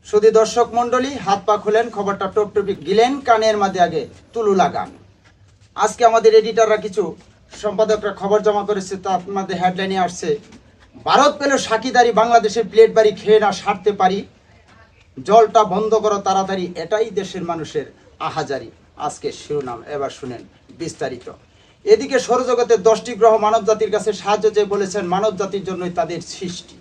শুধু দর্শক মন্ডলী, হাত পা খুলেন, খবরটা টপটপি গিলেন, কানের মাঝে আগে তুলু লাগান। আজকে আমাদের এডিটররা কিছু সম্পাদকরা খবর জমা করেছে, তার মধ্যে হেডলাইনে আসছে, ভারত পেল সাকিদারি, বাংলাদেশের প্লেট বাড়ি খেয়ে না সারতে পারি, জলটা বন্ধ করো তাড়াতাড়ি, এটাই দেশের মানুষের আহাজারি। আজকে শিরোনাম, এবার শুনেন বিস্তারিত। এদিকে সৌরজগতের 10টি গ্রহ মানব জাতির কাছে সাহায্য চেয়ে বলেছেন মানব জাতির জন্যই তাদের সৃষ্টি।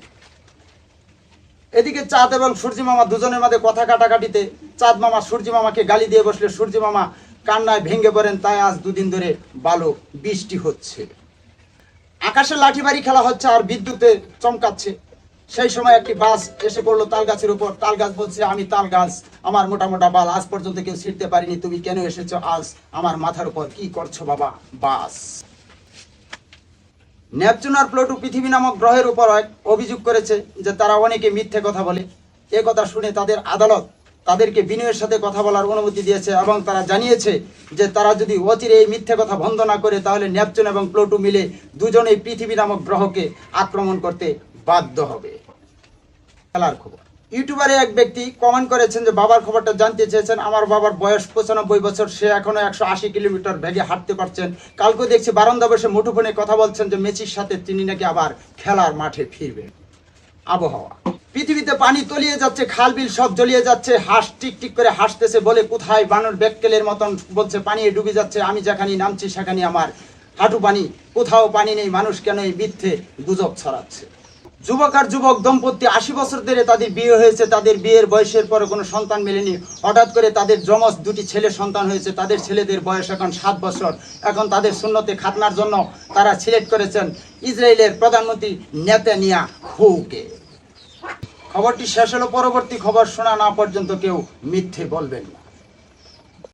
এদিকে চাঁদ এবং সূর্যি মামা দুজনের মধ্যে কথা কাটাকাটিতে চাঁদ মামা সূর্যি মামাকে গালি দিয়ে বসলে সূর্যি মামা কান্নায় ভেঙে পড়েন, তাই আজ দুদিন ধরে ভালো বৃষ্টি হচ্ছে। আকাশে লাঠিবাড়ি খেলা হচ্ছে আর বিদ্যুতে চমকাচ্ছে। সেই সময় একটি বাস এসে পড়লো তাল গাছের উপর। তাল গাছ বলছে, আমি তাল গাছ, আমার মোটা মোটা বাল আজ পর্যন্ত কেউ ছিঁড়তে পারিনি, তুমি কেন এসেছো আজ আমার মাথার উপর, কি করছো বাবা? বাস। নেপচুন আর প্লুটো পৃথিবী নামক গ্রহের উপর অভিযোগ করেছে যে তারা অনেকে মিথ্যে কথা বলে। এ কথা শুনে তাদের আদালত তাদেরকে বিনয়ের সাথে কথা বলার অনুমতি দিয়েছে এবং তারা জানিয়েছে যে তারা যদি অচিরে এই মিথ্যে কথা বন্ধ না করে তাহলে নেপচুন এবং প্লুটো মিলে দুজনেই পৃথিবী নামক গ্রহকে আক্রমণ করতে বাধ্য হবে। খেলার খবর। ইউটিউবারে এক ব্যক্তি কমেন্ট করেছেন যে বাবার খবরটা জানতে চেয়েছেন। আমার বাবার বয়স 95 বছর, সে এখনো 180 কিলোমিটার বেগে হাঁটতে পারছেন। কালকে দেখছি বারান্দা বসে মুঠোফোনে কথা বলছেন যে মেসির সাথে তিনি নাকি আবার খেলার মাঠে ফিরবেন। আবহাওয়া। পৃথিবীতে পানি তলিয়ে যাচ্ছে, খাল বিল সব জ্বলিয়ে যাচ্ছে, হাঁস টিকটিক করে হাসতেছে, বলে কোথায় বানর বেক্কেলের মতন বলছে পানি ডুবে যাচ্ছে, আমি যেখানে নামছি সেখানে আমার হাঁটু পানি, কোথাও পানি নেই, মানুষ কেন এই মিথ্যে গুজব ছড়াচ্ছে। যুবক আর যুবক দম্পতি 80 বছর ধরে তাদের বিয়ে হয়েছে, তাদের বিয়ের বয়সের পরে কোনো সন্তান মেলেনি। হঠাৎ করে তাদের যমজ 2টি ছেলে সন্তান হয়েছে। তাদের ছেলেদের বয়স এখন 7 বছর। এখন তাদের সুন্নতে খাতনার জন্য তারা সিলেক্ট করেছেন ইসরায়েলের প্রধানমন্ত্রী নেতানিয়াহুকে। খবরটি শেষ হলো, পরবর্তী খবর শোনা না পর্যন্ত কেউ মিথ্যে বলবেন না।